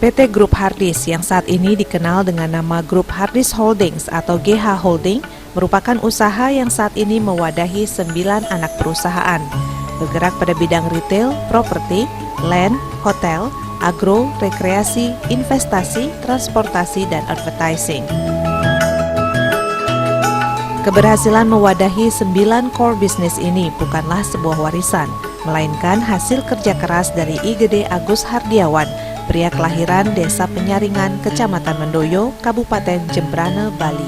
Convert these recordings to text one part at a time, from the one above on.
PT Grup Hardis yang saat ini dikenal dengan nama Grup Hardis Holdings atau GH Holding merupakan usaha yang saat ini mewadahi 9 anak perusahaan, bergerak pada bidang retail, properti, land, hotel, agro, rekreasi, investasi, transportasi, dan advertising. Keberhasilan mewadahi 9 core bisnis ini bukanlah sebuah warisan, melainkan hasil kerja keras dari IGD Agus Hardiawan, pria kelahiran Desa Penyaringan, Kecamatan Mendoyo, Kabupaten Jembrane, Bali.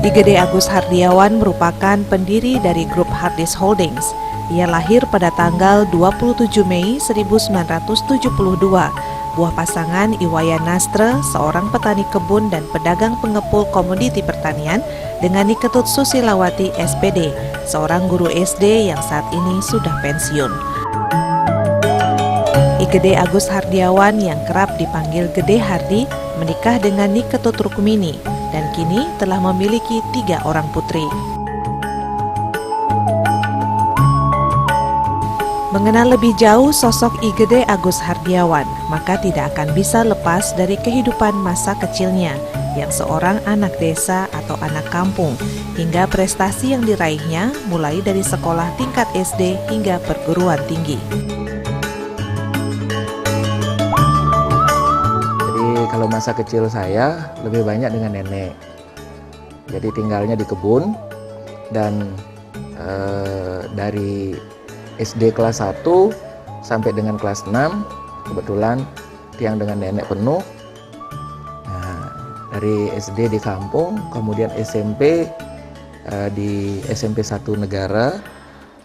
IGD Agus Hardiawan merupakan pendiri dari Grup Hardis Holdings. Ia lahir pada tanggal 27 Mei 1972. Buah pasangan Iwayan Nastre, seorang petani kebun dan pedagang pengepul komoditi pertanian, dengan Niketut Susilawati SPD, seorang guru SD yang saat ini sudah pensiun. IGD Agus Hardiawan yang kerap dipanggil Gede Hardi menikah dengan Niketut Rukmini dan kini telah memiliki 3 orang putri. Mengenal lebih jauh sosok IGD Agus Hardiawan, maka tidak akan bisa lepas dari kehidupan masa kecilnya yang seorang anak desa atau anak kampung, hingga prestasi yang diraihnya mulai dari sekolah tingkat SD hingga perguruan tinggi. Jadi kalau masa kecil saya lebih banyak dengan nenek. Jadi tinggalnya di kebun dan dari SD kelas 1 sampai dengan kelas 6 kebetulan tiang dengan nenek penuh. Nah, dari SD di kampung, kemudian SMP di SMP 1 Negara,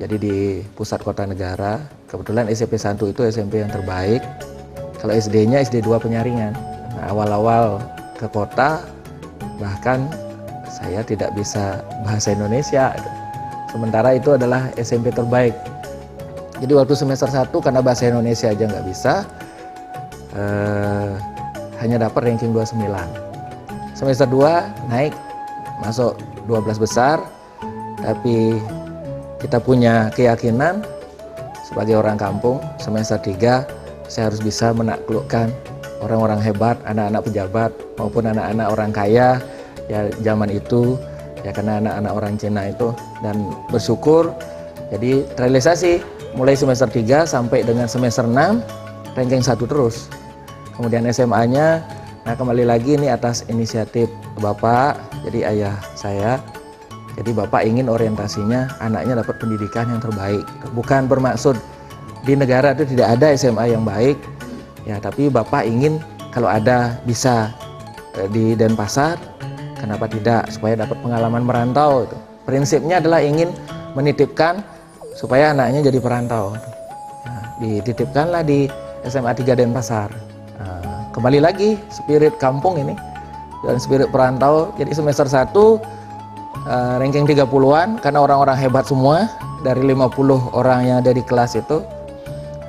jadi di pusat kota Negara. Kebetulan SMP 1 itu SMP yang terbaik. Kalau SD-nya SD 2 Penyaringan. Nah, awal-awal ke kota bahkan saya tidak bisa bahasa Indonesia. Sementara itu adalah SMP terbaik. Jadi waktu semester 1 karena bahasa Indonesia aja nggak bisa, hanya dapat ranking 29. Semester 2 naik, masuk 12 besar, tapi kita punya keyakinan sebagai orang kampung, semester 3 saya harus bisa menaklukkan orang-orang hebat, anak-anak pejabat maupun anak-anak orang kaya ya zaman itu, ya karena anak-anak orang Cina itu, dan bersyukur jadi terrealisasi. Mulai semester 3 sampai dengan semester 6 ranking 1 terus. Kemudian SMA-nya, nah kembali lagi ini atas inisiatif Bapak, jadi ayah saya. Jadi Bapak ingin orientasinya anaknya dapat pendidikan yang terbaik. Bukan bermaksud di negara itu tidak ada SMA yang baik, ya tapi Bapak ingin kalau ada bisa di Denpasar, kenapa tidak, supaya dapat pengalaman merantau. Prinsipnya adalah ingin menitipkan supaya anaknya jadi perantau. Nah, dititipkanlah di SMA 3 Denpasar. Nah, kembali lagi spirit kampung ini dan spirit perantau. Jadi semester 1 ranking 30-an karena orang-orang hebat semua dari 50 orang yang ada di kelas itu.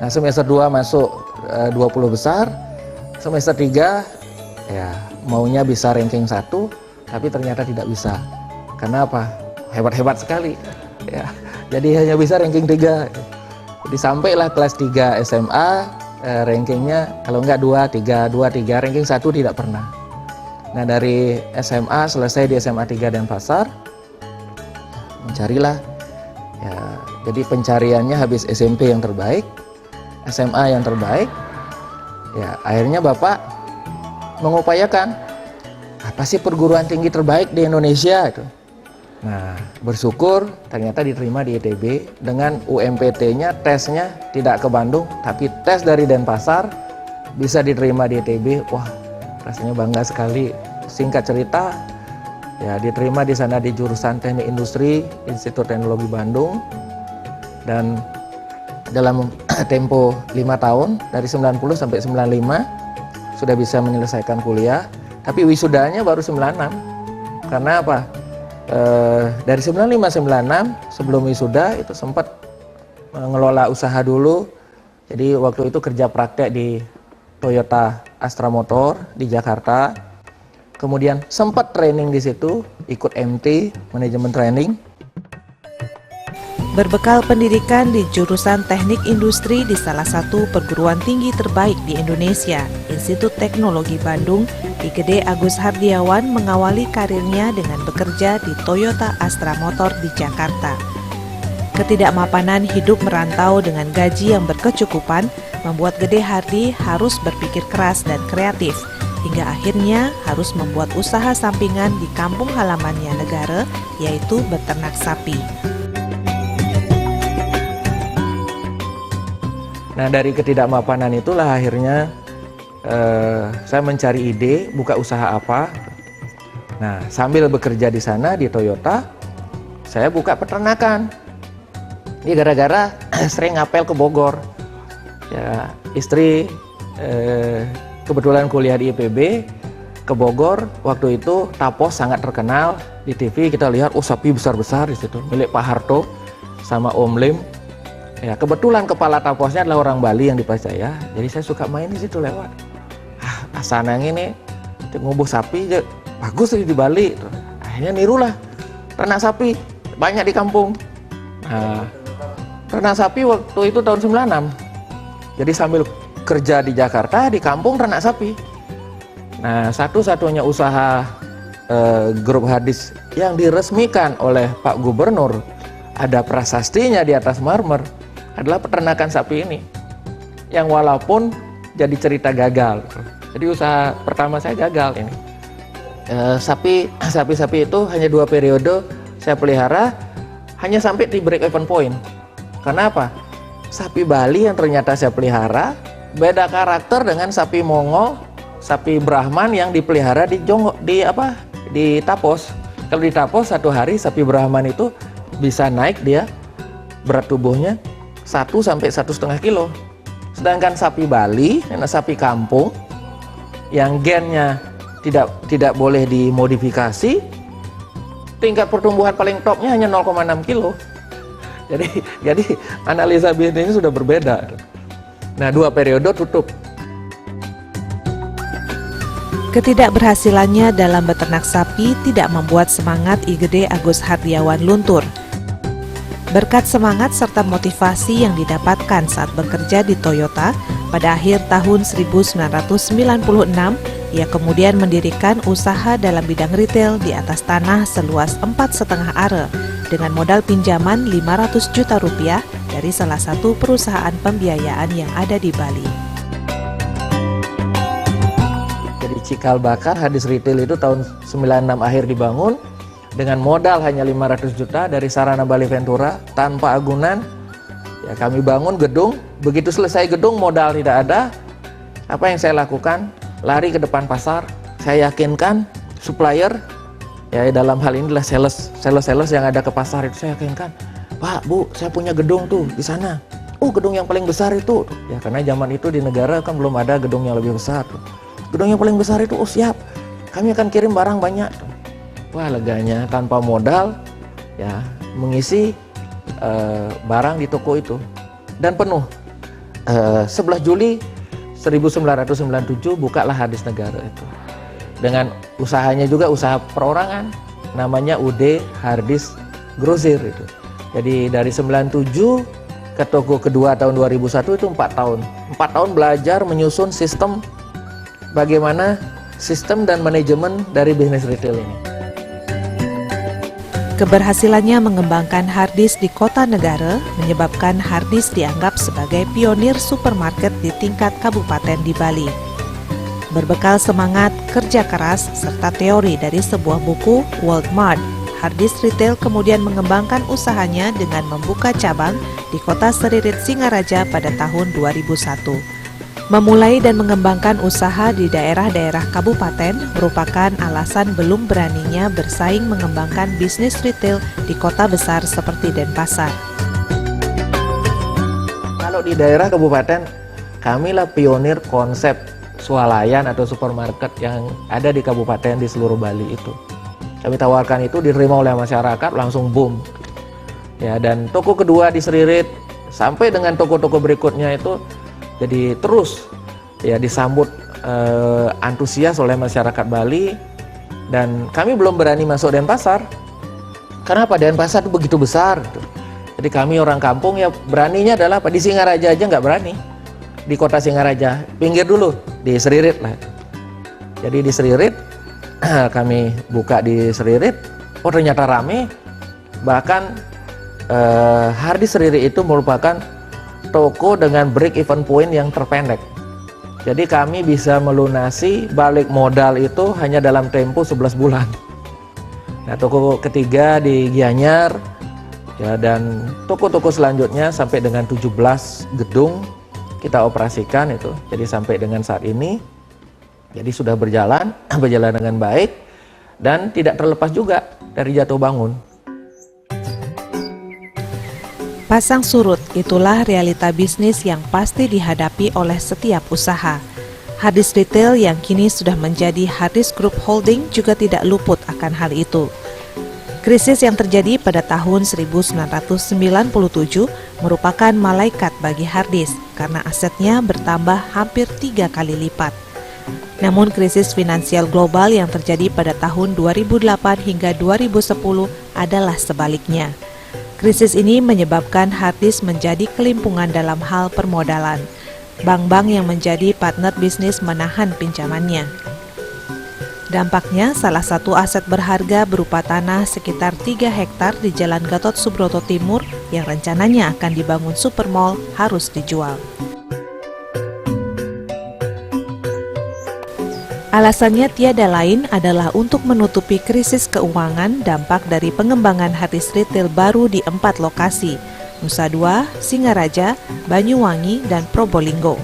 Nah, semester 2 masuk 20 besar. Semester 3 ya maunya bisa ranking 1 tapi ternyata tidak bisa. Karena apa? Hebat-hebat sekali. Ya. Jadi hanya bisa ranking 3. Jadi sampailah kelas 3 SMA, rankingnya kalau enggak 2, 3, ranking 1 tidak pernah. Nah dari SMA selesai di SMA 3 Denpasar, mencarilah. Ya, jadi pencariannya habis SMP yang terbaik, SMA yang terbaik. Ya akhirnya Bapak mengupayakan apa sih perguruan tinggi terbaik di Indonesia itu. Nah, bersyukur ternyata diterima di ITB dengan UMPT-nya, tesnya tidak ke Bandung, tapi tes dari Denpasar bisa diterima di ITB. Wah, rasanya bangga sekali. Singkat cerita, ya diterima di sana di jurusan Teknik Industri, Institut Teknologi Bandung. Dan dalam tempo 5 tahun, dari 90 sampai 95, sudah bisa menyelesaikan kuliah. Tapi wisudanya baru 96. Karena apa? Dari 95-96 sebelum wisuda itu sempat mengelola usaha dulu. Jadi waktu itu kerja praktek di Toyota Astra Motor di Jakarta. Kemudian sempat training di situ, ikut MT, manajemen training. Berbekal pendidikan di jurusan Teknik Industri di salah satu perguruan tinggi terbaik di Indonesia, Institut Teknologi Bandung, Igede Agus Hardiawan mengawali karirnya dengan bekerja di Toyota Astra Motor di Jakarta. Ketidakmapanan hidup merantau dengan gaji yang berkecukupan membuat Gede Hardi harus berpikir keras dan kreatif, hingga akhirnya harus membuat usaha sampingan di kampung halamannya negara, yaitu beternak sapi. Nah, dari ketidakmapanan itulah akhirnya saya mencari ide buka usaha apa. Nah, sambil bekerja di sana di Toyota, saya buka peternakan. Ini gara-gara sering ngapel ke Bogor. Ya, istri kebetulan kuliah di IPB ke Bogor. Waktu itu Tapos sangat terkenal di TV. Kita lihat, sapi besar-besar di situ milik Pak Harto sama Om Lim. Ya, kebetulan kepala Taposnya adalah orang Bali yang dipercaya, jadi saya suka main di situ lewat. Asanang ini ngubuh sapi, bagus di Bali. Akhirnya nirulah ternak sapi banyak di kampung. Nah, ternak sapi waktu itu tahun 96. Jadi sambil kerja di Jakarta, di kampung ternak sapi. Nah, satu-satunya usaha grup Hardis yang diresmikan oleh Pak Gubernur, ada prasastinya di atas marmer, adalah peternakan sapi ini, yang walaupun jadi cerita gagal. Jadi usaha pertama saya gagal ini. Sapi-sapi itu hanya 2 periode saya pelihara, hanya sampai di break even point. Karena apa? Sapi Bali yang ternyata saya pelihara beda karakter dengan sapi Mongol, sapi Brahman yang dipelihara di Tapos. Kalau di Tapos satu hari sapi Brahman itu bisa naik dia berat tubuhnya 1 sampai 1,5 kilo. Sedangkan sapi Bali, sapi kampung yang gennya tidak boleh dimodifikasi, tingkat pertumbuhan paling topnya hanya 0,6 kilo. Jadi analisa bisnisnya sudah berbeda. Nah, 2 periode tutup. Ketidakberhasilannya dalam beternak sapi tidak membuat semangat Igede Agus Hardiawan luntur. Berkat semangat serta motivasi yang didapatkan saat bekerja di Toyota, pada akhir tahun 1996, ia kemudian mendirikan usaha dalam bidang retail di atas tanah seluas 4,5 are dengan modal pinjaman 500 juta rupiah dari salah satu perusahaan pembiayaan yang ada di Bali. Jadi cikal bakar Hardis Retail itu tahun 96 akhir dibangun dengan modal hanya 500 juta dari Sarana Bali Ventura tanpa agunan. Ya, kami bangun gedung, begitu selesai gedung modal tidak ada. Apa yang saya lakukan? Lari ke depan pasar, saya yakinkan supplier, ya dalam hal ini adalah sales yang ada ke pasar itu, saya yakinkan, Pak, Bu, saya punya gedung tuh di sana. Gedung yang paling besar itu. Ya, karena zaman itu di negara kan belum ada gedung yang lebih besar. Gedung yang paling besar itu, siap. Kami akan kirim barang banyak. Wah, leganya tanpa modal, ya mengisi barang di toko itu dan penuh. 11 Juli 1997 bukalah Hardis Negara itu dengan usahanya juga usaha perorangan, namanya UD Hardis Grosir itu. Jadi dari 97 ke toko kedua tahun 2001 itu 4 tahun. 4 tahun belajar menyusun sistem, bagaimana sistem dan manajemen dari bisnis retail ini. Keberhasilannya mengembangkan Hardis di kota negara menyebabkan Hardis dianggap sebagai pionir supermarket di tingkat kabupaten di Bali. Berbekal semangat, kerja keras, serta teori dari sebuah buku World Mart, Hardis Retail kemudian mengembangkan usahanya dengan membuka cabang di kota Seririt Singaraja pada tahun 2001. Memulai dan mengembangkan usaha di daerah-daerah kabupaten merupakan alasan belum beraninya bersaing mengembangkan bisnis retail di kota besar seperti Denpasar. Kalau di daerah kabupaten, kamilah pionir konsep swalayan atau supermarket yang ada di kabupaten di seluruh Bali itu. Kami tawarkan itu, diterima oleh masyarakat, langsung boom. Ya, dan toko kedua di Seririt sampai dengan toko-toko berikutnya itu jadi terus ya disambut antusias oleh masyarakat Bali, dan kami belum berani masuk Denpasar. Kenapa? Denpasar itu begitu besar gitu. Jadi kami orang kampung ya beraninya adalah apa? Di Singaraja aja nggak berani. Di kota Singaraja, pinggir dulu, di Seririt lah. Jadi di Seririt, kami buka di Seririt, oh ternyata rame. Bahkan Hardys Seririt itu merupakan toko dengan break even point yang terpendek. Jadi kami bisa melunasi balik modal itu hanya dalam tempo 11 bulan. Nah, toko ketiga di Gianyar, ya, dan toko-toko selanjutnya sampai dengan 17 gedung kita operasikan itu. Jadi sampai dengan saat ini, jadi sudah berjalan dengan baik dan tidak terlepas juga dari jatuh bangun. Pasang surut, itulah realita bisnis yang pasti dihadapi oleh setiap usaha. Hardys Retail yang kini sudah menjadi Hardys Group Holding juga tidak luput akan hal itu. Krisis yang terjadi pada tahun 1997 merupakan malaikat bagi Hardys karena asetnya bertambah hampir 3 kali lipat. Namun krisis finansial global yang terjadi pada tahun 2008 hingga 2010 adalah sebaliknya. Krisis ini menyebabkan Hardys menjadi kelimpungan dalam hal permodalan. Bank-bank yang menjadi partner bisnis menahan pinjamannya. Dampaknya, salah satu aset berharga berupa tanah sekitar 3 hektar di Jalan Gatot Subroto Timur yang rencananya akan dibangun supermall harus dijual. Alasannya tiada lain adalah untuk menutupi krisis keuangan dampak dari pengembangan Hardys Retail baru di 4 lokasi, Nusa Dua, Singaraja, Banyuwangi, dan Probolinggo.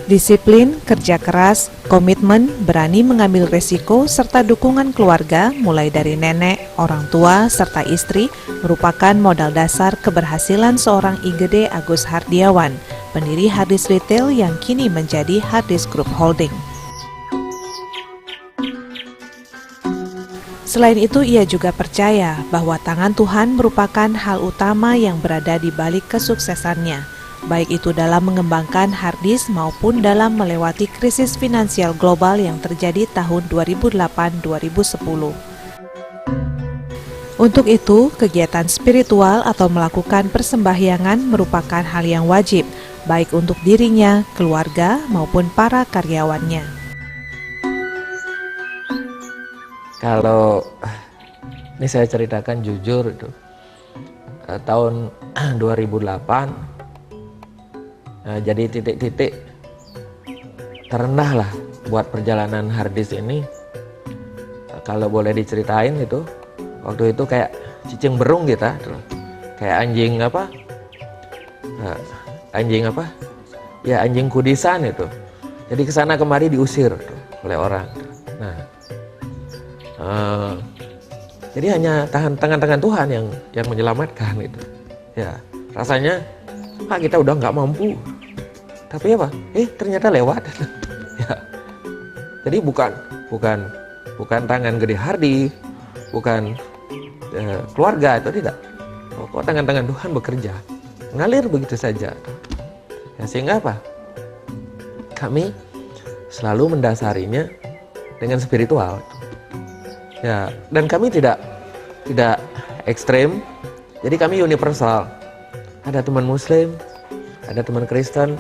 Disiplin, kerja keras, komitmen, berani mengambil resiko, serta dukungan keluarga mulai dari nenek, orang tua, serta istri merupakan modal dasar keberhasilan seorang IGD Agus Hardiawan, pendiri Hardys Retail yang kini menjadi Hardys Group Holding. Selain itu, ia juga percaya bahwa tangan Tuhan merupakan hal utama yang berada di balik kesuksesannya, baik itu dalam mengembangkan Hardys maupun dalam melewati krisis finansial global yang terjadi tahun 2008-2010. Untuk itu, kegiatan spiritual atau melakukan persembahyangan merupakan hal yang wajib, baik untuk dirinya, keluarga, maupun para karyawannya. Kalau ini saya ceritakan jujur itu, tahun 2008, jadi titik-titik terendah lah buat perjalanan Hardys ini. Kalau boleh diceritain itu, waktu itu kayak cicing berung kita, kayak anjing apa? Ya anjing kudisan itu. Jadi kesana kemari diusir oleh orang. Nah, jadi hanya tangan-tangan Tuhan yang menyelamatkan itu. Ya rasanya kita udah nggak mampu. Tapi apa? Ternyata lewat. Ya. Jadi bukan tangan gede Hardy, bukan keluarga itu tidak. Kok tangan-tangan Tuhan bekerja, ngalir begitu saja. Ya, sehingga apa? Kami selalu mendasarinya dengan spiritual. Ya, dan kami tidak ekstrem. Jadi kami universal. Ada teman Muslim, ada teman Kristen,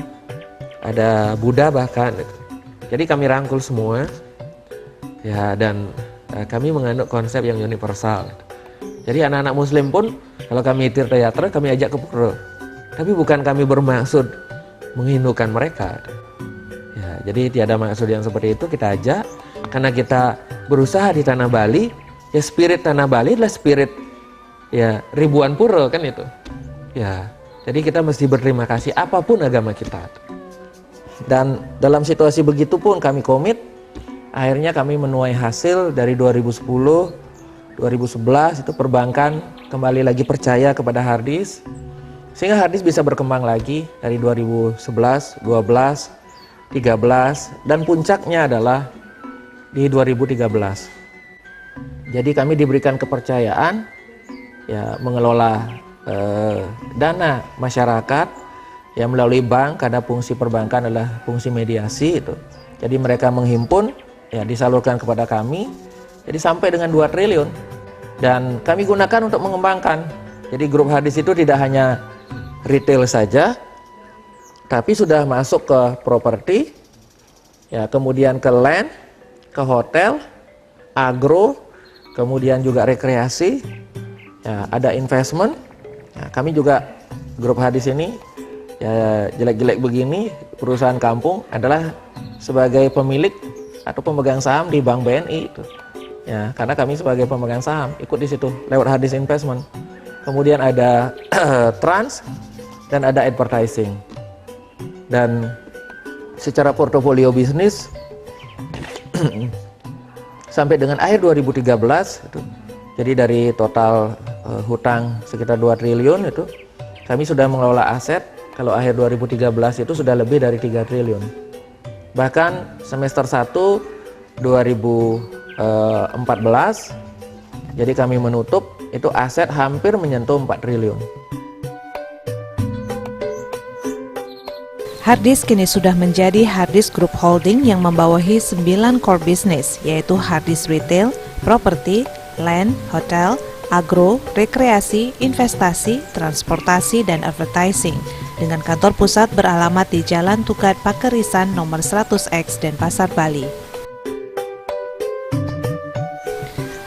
ada Buddha bahkan. Jadi kami rangkul semua. Ya, dan kami menganut konsep yang universal. Jadi anak-anak Muslim pun kalau kami tirta-yatra kami ajak ke pura. Tapi bukan kami bermaksud menghindukan mereka. Ya, jadi tiada maksud yang seperti itu, kita ajak karena kita berusaha di tanah Bali. Ya, spirit tanah Bali adalah spirit ya ribuan pura kan itu. Ya, jadi kita mesti berterima kasih apapun agama kita. Dan dalam situasi begitu pun kami komit. Akhirnya kami menuai hasil dari 2010, 2011 itu perbankan kembali lagi percaya kepada Hardys. Sehingga Hardys bisa berkembang lagi dari 2011, 12, 13 dan puncaknya adalah di 2013. Jadi kami diberikan kepercayaan ya mengelola dana masyarakat yang melalui bank, karena fungsi perbankan adalah fungsi mediasi itu. Jadi mereka menghimpun ya disalurkan kepada kami. Jadi sampai dengan 2 triliun dan kami gunakan untuk mengembangkan. Jadi grup Harddisk itu tidak hanya retail saja, tapi sudah masuk ke properti, ya, kemudian ke land, ke hotel, agro, kemudian juga rekreasi, ya, ada investment. Nah, kami juga grup Harddisk ini, ya, jelek-jelek begini, perusahaan kampung adalah sebagai pemilik atau pemegang saham di Bank BNI itu. Ya, karena kami sebagai pemegang saham ikut di situ lewat Harddisk Investment. Kemudian ada trans dan ada advertising. Dan secara portofolio bisnis sampai dengan akhir 2013 itu, jadi dari total hutang sekitar 2 triliun itu, kami sudah mengelola aset kalau akhir 2013 itu sudah lebih dari 3 triliun. Bahkan semester 1 2014, jadi kami menutup itu aset hampir menyentuh 4 triliun. Harddisk kini sudah menjadi Harddisk Group Holding yang membawahi 9 core business, yaitu Harddisk Retail, Property, Land, Hotel, Agro, Rekreasi, Investasi, Transportasi, dan Advertising, dengan kantor pusat beralamat di Jalan Tukat Pakerisan nomor 100X Denpasar, Bali.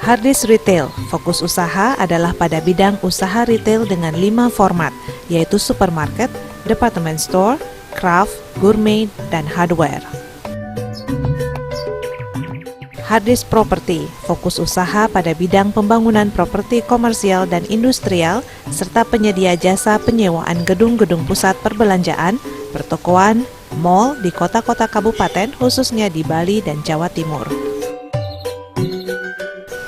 Harddisk Retail, fokus usaha adalah pada bidang usaha retail dengan 5 format, yaitu supermarket, department store, craft, gourmet, dan hardware. Harddisk Property, fokus usaha pada bidang pembangunan properti komersial dan industrial, serta penyedia jasa penyewaan gedung-gedung pusat perbelanjaan, pertokoan, mal di kota-kota kabupaten, khususnya di Bali dan Jawa Timur.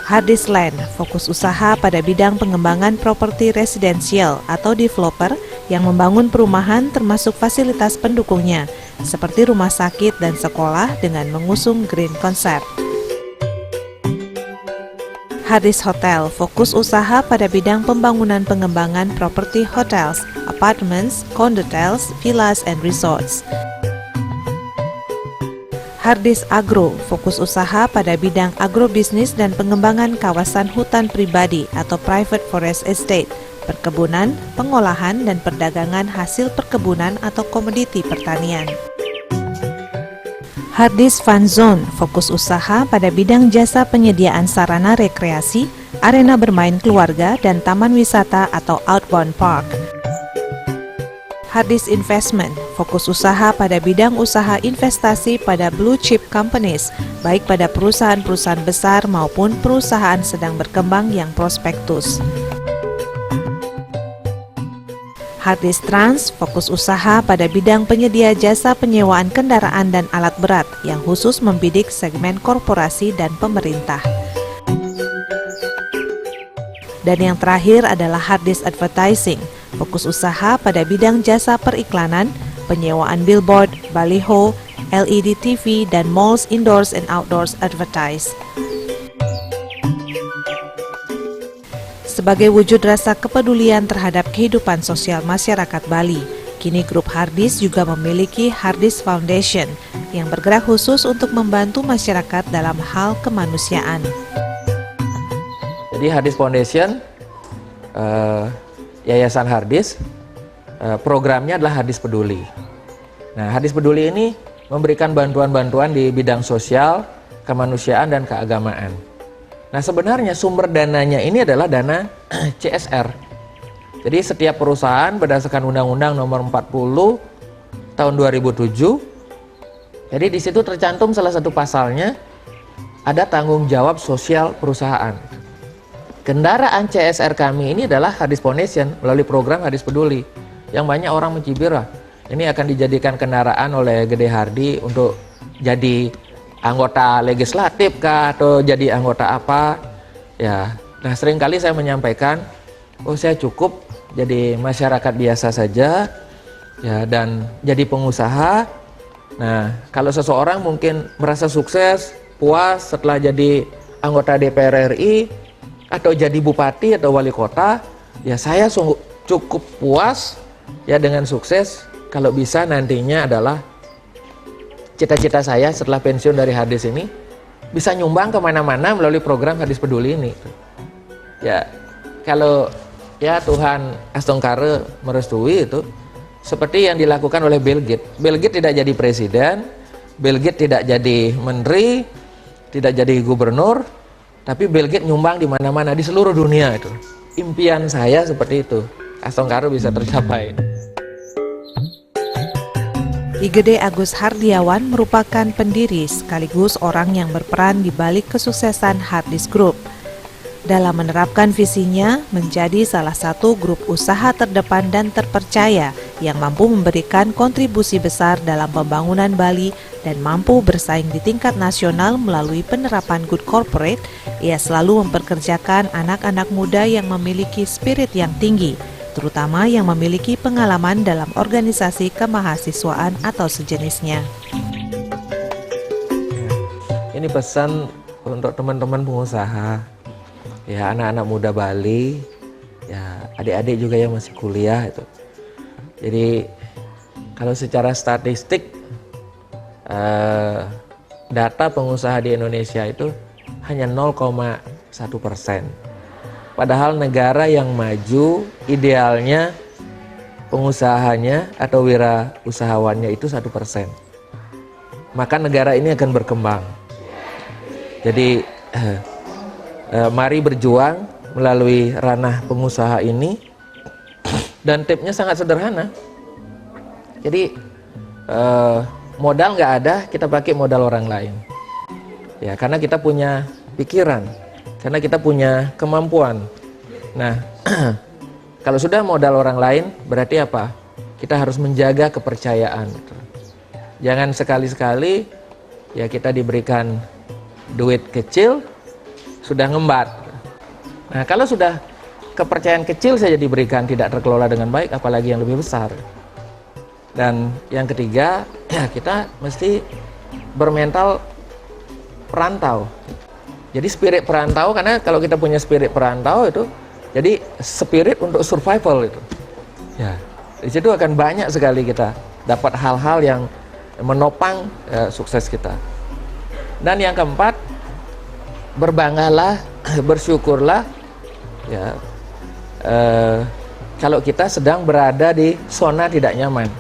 Harddisk Land, fokus usaha pada bidang pengembangan properti residensial atau developer yang membangun perumahan termasuk fasilitas pendukungnya, seperti rumah sakit dan sekolah dengan mengusung green concept. Harddisk Hotel, fokus usaha pada bidang pembangunan pengembangan properti hotels, apartments, condotels, villas, and resorts. Harddisk Agro, fokus usaha pada bidang agrobisnis dan pengembangan kawasan hutan pribadi atau private forest estate, perkebunan, pengolahan, dan perdagangan hasil perkebunan atau komoditi pertanian. Harddisk Fun Zone, fokus usaha pada bidang jasa penyediaan sarana rekreasi, arena bermain keluarga, dan taman wisata atau outbound park. Harddisk Investment, fokus usaha pada bidang usaha investasi pada blue chip companies, baik pada perusahaan-perusahaan besar maupun perusahaan sedang berkembang yang prospektus. Harddisk Trans, fokus usaha pada bidang penyedia jasa penyewaan kendaraan dan alat berat yang khusus membidik segmen korporasi dan pemerintah. Dan yang terakhir adalah Harddisk Advertising, fokus usaha pada bidang jasa periklanan, penyewaan billboard, baliho, LED TV, dan malls indoors and outdoors advertise. Sebagai wujud rasa kepedulian terhadap kehidupan sosial masyarakat Bali, kini grup Harddisk juga memiliki Harddisk Foundation yang bergerak khusus untuk membantu masyarakat dalam hal kemanusiaan. Jadi Harddisk Foundation, Yayasan Harddisk, programnya adalah Harddisk Peduli. Nah, Harddisk Peduli ini memberikan bantuan-bantuan di bidang sosial, kemanusiaan, dan keagamaan. Nah, sebenarnya sumber dananya ini adalah dana CSR. Jadi setiap perusahaan berdasarkan Undang-Undang Nomor 40 Tahun 2007, jadi di situ tercantum salah satu pasalnya ada tanggung jawab sosial perusahaan. Kendaraan CSR kami ini adalah Harddisk Foundation melalui program Harddisk Peduli, yang banyak orang mencibir lah, ini akan dijadikan kendaraan oleh Gede Hardi untuk jadi anggota legislatif kah atau jadi anggota apa ya. Nah, seringkali saya menyampaikan, oh saya cukup jadi masyarakat biasa saja ya, dan jadi pengusaha. Nah, kalau seseorang mungkin merasa sukses, puas setelah jadi anggota DPR RI atau jadi bupati atau wali kota, ya saya cukup puas ya dengan sukses. Kalau bisa nantinya adalah cita-cita saya setelah pensiun dari Harddisk ini bisa nyumbang kemana-mana melalui program Harddisk Peduli ini. Ya, kalau ya Tuhan Astongkare merestui itu seperti yang dilakukan oleh Bill Gates. Bill Gates tidak jadi presiden, Bill Gates tidak jadi menteri, tidak jadi gubernur, tapi Bill Gates nyumbang di mana-mana di seluruh dunia itu. Impian saya seperti itu, Astongkare bisa tercapai. Igede Agus Hardiawan merupakan pendiri sekaligus orang yang berperan di balik kesuksesan Harddisk Group. Dalam menerapkan visinya menjadi salah satu grup usaha terdepan dan terpercaya yang mampu memberikan kontribusi besar dalam pembangunan Bali dan mampu bersaing di tingkat nasional melalui penerapan Good Corporate, ia selalu memperkerjakan anak-anak muda yang memiliki spirit yang tinggi, terutama yang memiliki pengalaman dalam organisasi kemahasiswaan atau sejenisnya. Ini pesan untuk teman-teman pengusaha, ya anak-anak muda Bali, ya adik-adik juga yang masih kuliah itu. Jadi kalau secara statistik data pengusaha di Indonesia itu hanya 0,1%. Padahal negara yang maju idealnya pengusahanya atau wirausahawannya itu 1%. Maka negara ini akan berkembang. Jadi mari berjuang melalui ranah pengusaha ini, dan tipsnya sangat sederhana. Jadi modal nggak ada, kita pakai modal orang lain. Ya, karena kita punya pikiran, karena kita punya kemampuan. Nah, kalau sudah modal orang lain, berarti apa? Kita harus menjaga kepercayaan. Jangan sekali-sekali ya kita diberikan duit kecil, sudah ngembat. Nah, kalau sudah kepercayaan kecil saja diberikan tidak terkelola dengan baik, apalagi yang lebih besar. Dan yang ketiga, ya kita mesti bermental perantau. Jadi spirit perantau, karena kalau kita punya spirit perantau itu, jadi spirit untuk survival itu. Ya, di situ akan banyak sekali kita dapat hal-hal yang menopang sukses kita. Dan yang keempat, berbanggalah, bersyukurlah, ya. Kalau kita sedang berada di zona tidak nyaman,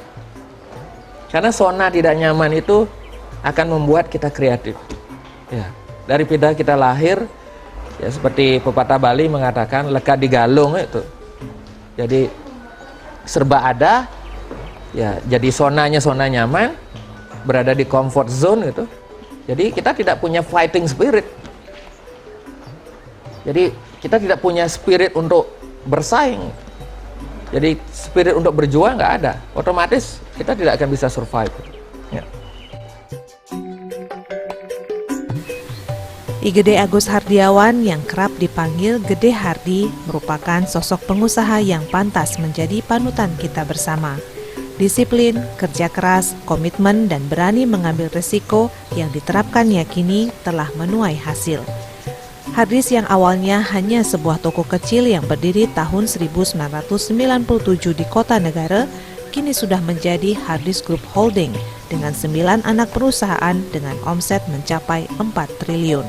karena zona tidak nyaman itu akan membuat kita kreatif. Ya, daripada kita lahir, ya seperti pepatah Bali mengatakan lekat di galung itu. Jadi serba ada, ya jadi zonanya zona nyaman, berada di comfort zone itu. Jadi kita tidak punya fighting spirit. Jadi kita tidak punya spirit untuk bersaing. Jadi spirit untuk berjuang nggak ada. Otomatis kita tidak akan bisa survive. Ya. Igede Agus Hardiawan yang kerap dipanggil Gede Hardi merupakan sosok pengusaha yang pantas menjadi panutan kita bersama. Disiplin, kerja keras, komitmen, dan berani mengambil resiko yang diterapkannya kini telah menuai hasil. Harddisk yang awalnya hanya sebuah toko kecil yang berdiri tahun 1997 di Kota Negara, kini sudah menjadi Harddisk Group Holding dengan 9 anak perusahaan dengan omset mencapai 4 triliun.